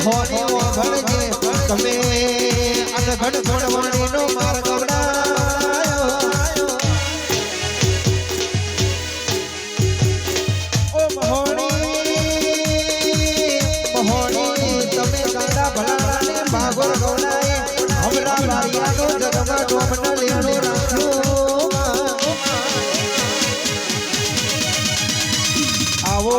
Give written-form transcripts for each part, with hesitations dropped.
હોરી ભણજે તમે અનઘડ ભણવાણીનો માર્ગ ગવડાયો ઓ મહોણી તમે ગાડા ભલાણાને ભાગોર ગવડાય હમરા વારિયાનો જગમાં ડોમન લેણો રાખ્યો આવો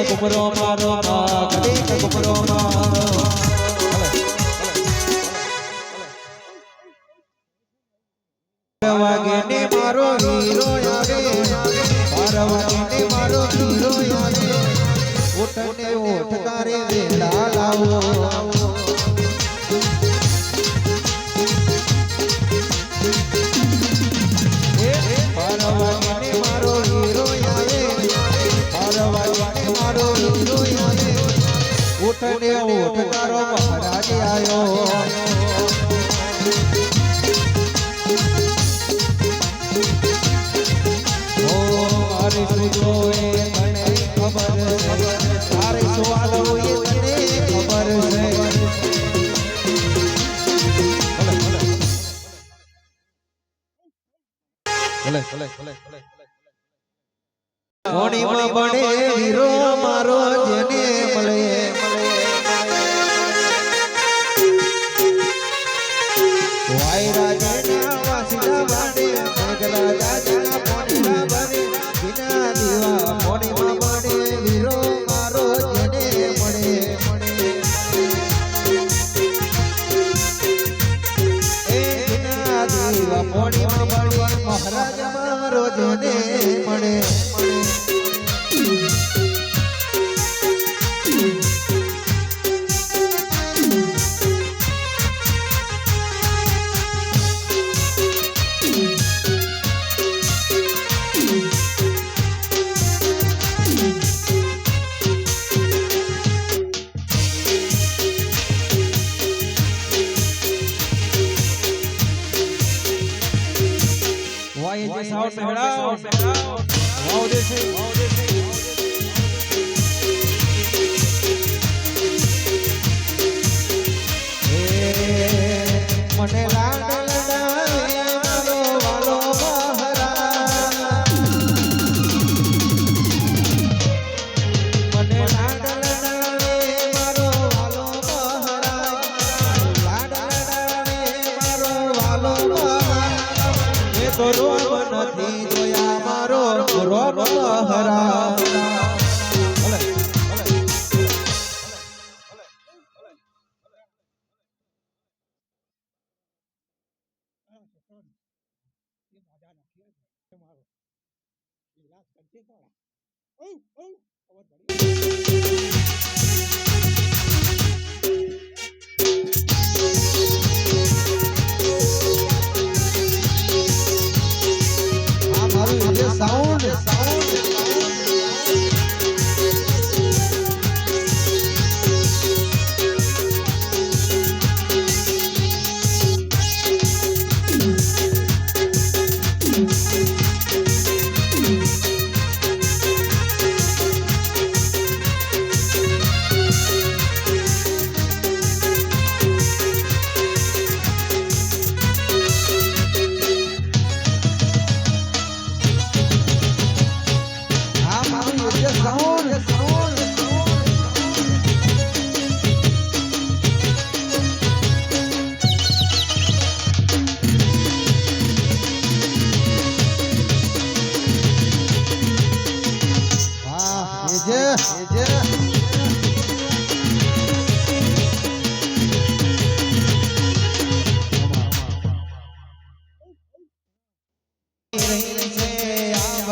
કુમરો મારો કડી કુમરો મારો વાગે ને મારો હીરો આવે 12 વાગે ને મારો હીરો આવે ઓઠને ઓઠ તારે વેલા લાવો 12 વાગે ને મારો હીરો આવે 12 વાગે મારો હીરો આવે ઓઠને ઓઠ તારો મહારાજ આયો મારી સુજોએ તને ખબર છે તારે સવાલો એ તને ખબર છે કોણીમાં બને વીરો મારો જેને મળે વાયરા જેના વાસીના બને મેઘલા રાજાના પોણીના બને વિના દીવા પોણીમાં બને વીરો મારો જેને મળે એ વિના દીવા પોણીમાં બને મહારાજ મારો જેને મળે સાઉન્ડ મેળાઓ વાવ દેશે મને લાડ લડાવે મારો વાલો મહારાજ મને લાડ લડાવે મારો વાલો મહારાજ લાડ લડાવે મારો વાલો મહારાજ એ તો રોમ નથી જોયા મારો રોમ મહારાજ સાઉન્ડ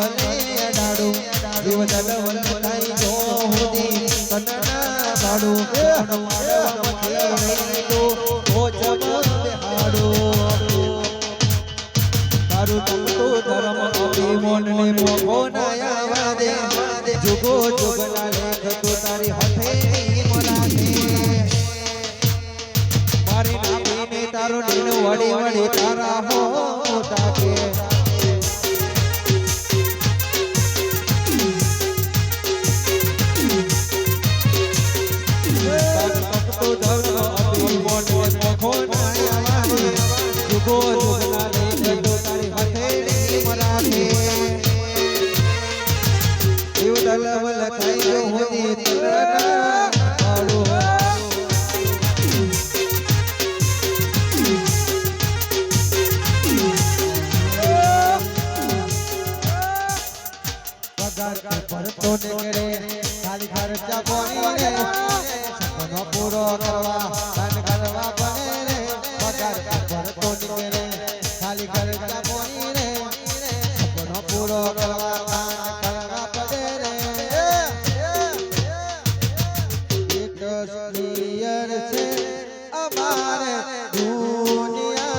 ભલે અડાડું જીવ દલવલ થાય જો હોદી તનના પાડું કોણ મારવા મથી તો જમન હાડું તારું તમતું ધર્મ અભિમોનને મોકો ના આવા દે જુગો જુગલા લેખ તો તારી હથે મોરાને મારી નાભીને તારો નીણ વડી વડી તારા હો તાકે તમતું ધર્મ અભિમોનને મોકો ના આવા દે જુગો જુગલા લેખ તો તારી હથે મોરાને જીવ દલવલ થાય જો હોદી તનના પાડું ભરતો નીકળે ખાલી ખર્ચા કોની રે સપનો પૂરો કરવા દાન કરવા બને રે પગાર ભરતો નીકળે ખાલી ખર્ચા કોની રે સપનો પૂરો કરવા દાન કરવા બને રે એક ક્લિયર છે અમારે દુનિયાની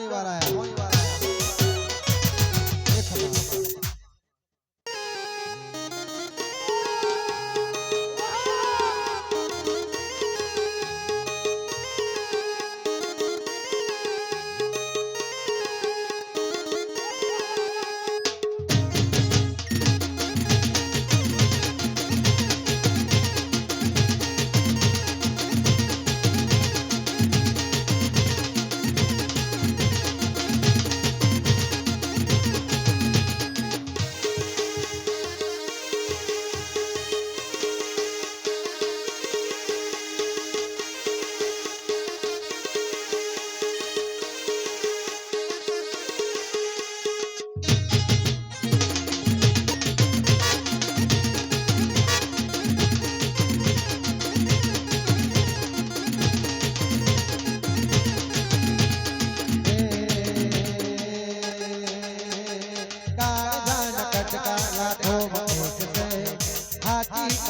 ઘણી વાર આયા એક ખબર.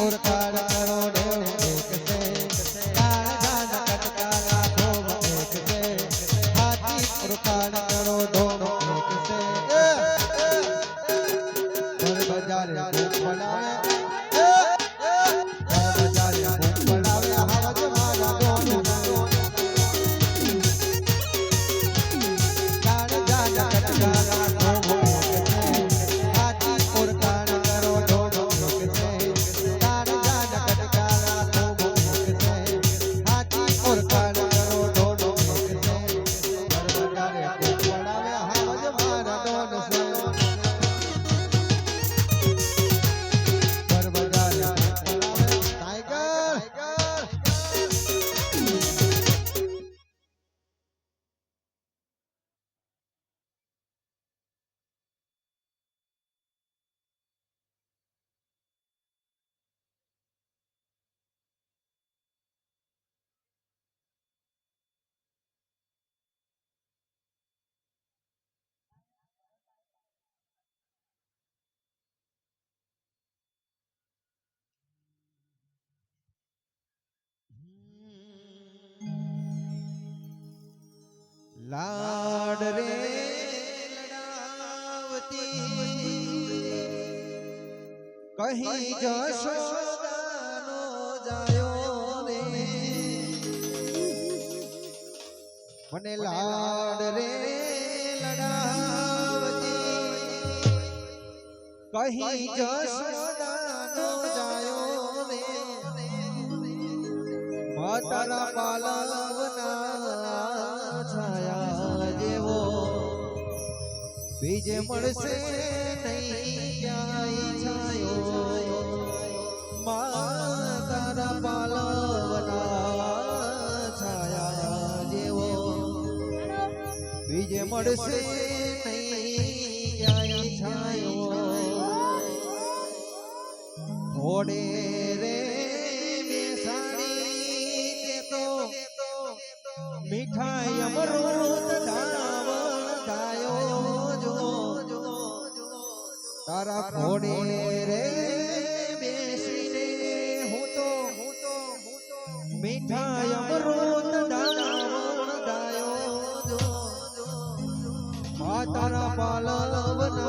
और काल करो देव एक से काल जान कटकाला धोम एक से हाथी और काल करो दोनों एक से घर बजारे भूख बनावे घर बजारे भूख बनावे हवज मारा दोनों काल जान कटकाला धोम एक से हाथी और काल करो दोनों एक से लाड रे लड़ावती कहीं जशोदानो जायो रे मने लाड रे लड़ावती कहीं जशोदानो जायो रे मातारा पालवना छाया जेवो बीजे મળશે નહીં ક્યાંય છાયો માતારા પાલવના છાયા જેવો બીજે મળશે નહીં ક્યાંય છાયો ઘોડે રે मिठाई अमरूद धावण गायो जो तारा घोड़े रे बेसीने हूँ तो मिठाई अमरूद धावण गायो जो तारा पालवना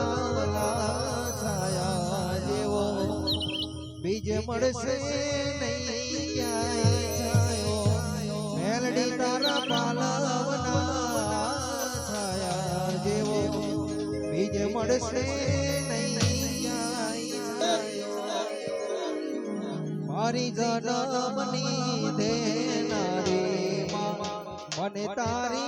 छाया जेवो बीजे મળશે नहीं क्यांय छायो मेलडी तारा पालवना छाया जेवो बीजे મળશે नहीं क्यांय छायो मारी जन्मनी देनारी मां मने तारी